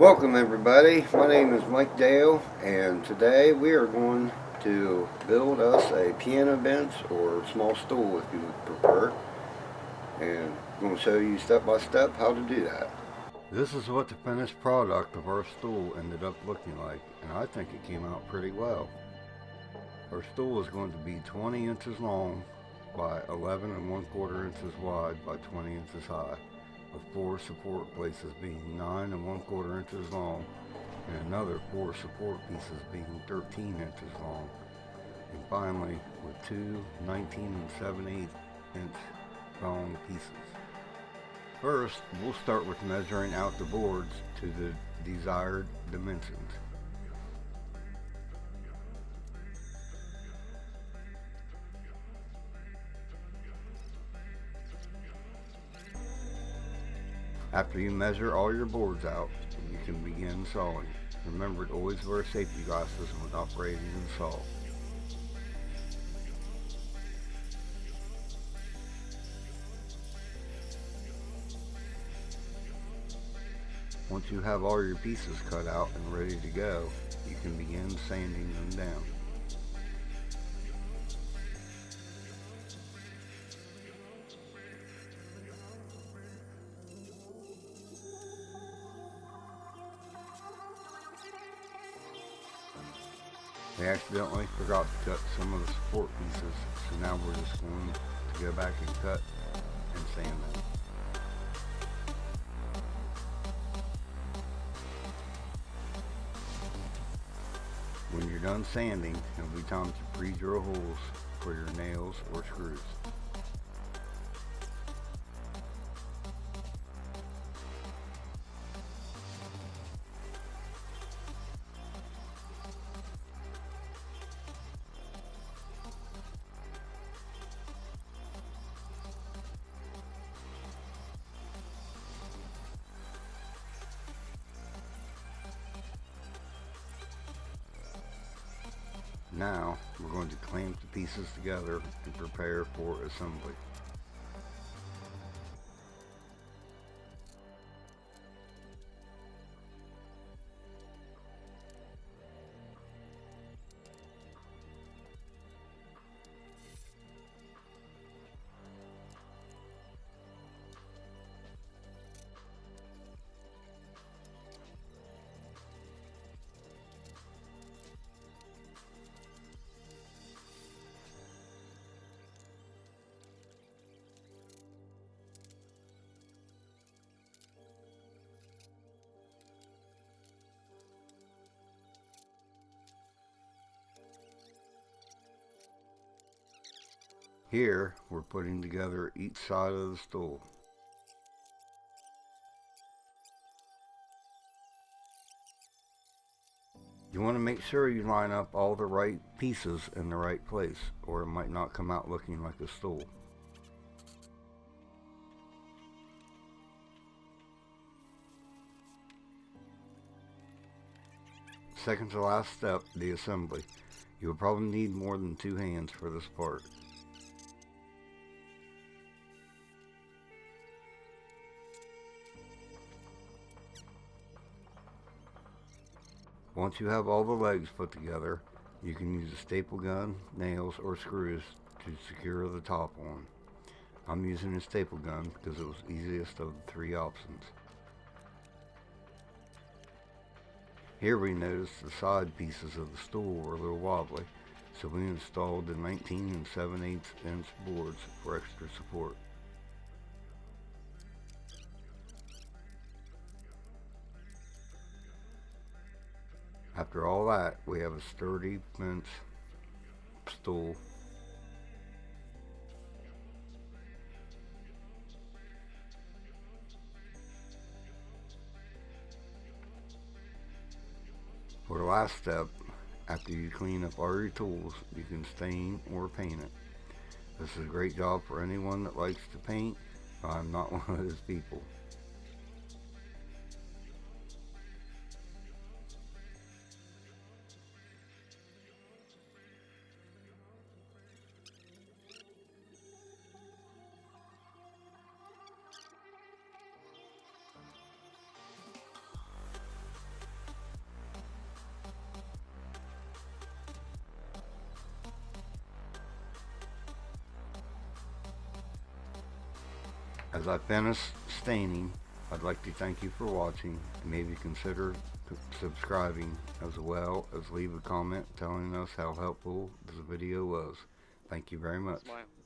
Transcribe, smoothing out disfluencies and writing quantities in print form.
Welcome everybody, my name is Mike Dale and today we are going to build us a piano bench or small stool if you would prefer, and I'm going to show you step by step how to do that. This is what the finished product of our stool ended up looking like, and I think it came out pretty well. Our stool is going to be 20 inches long by 11 and 1/4 inches wide by 20 inches high, with 4 support places being 9 and 1/4 inches long and another 4 support pieces being 13 inches long, and finally with 2 19 and 7/8 inch long pieces. First, we'll start with measuring out the boards to the desired dimensions. After you measure all your boards out, you can begin sawing. Remember to always wear safety glasses when operating the saw. Once you have all your pieces cut out and ready to go, you can begin sanding them down. We accidentally forgot to cut some of the support pieces, so now we're just going to go back and cut and sand them. When you're done sanding, it'll be time to pre-drill holes for your nails or screws. Now, we're going to clamp the pieces together and prepare for assembly. Here, we're putting together each side of the stool. You want to make sure you line up all the right pieces in the right place, or it might not come out looking like a stool. Second to last step, the assembly. You'll probably need more than 2 hands for this part. Once you have all the legs put together, you can use a staple gun, nails, or screws to secure the top on. I'm using a staple gun because it was easiest of the 3 options. Here we noticed the side pieces of the stool were a little wobbly, so we installed the 19 and 7/8 inch boards for extra support. After all that, we have a sturdy bench stool. For the last step, after you clean up all your tools, you can stain or paint it. This is a great job for anyone that likes to paint. I'm not one of those people. As I finish staining, I'd like to thank you for watching and maybe consider subscribing, as well as leave a comment telling us how helpful this video was. Thank you very much. Smile.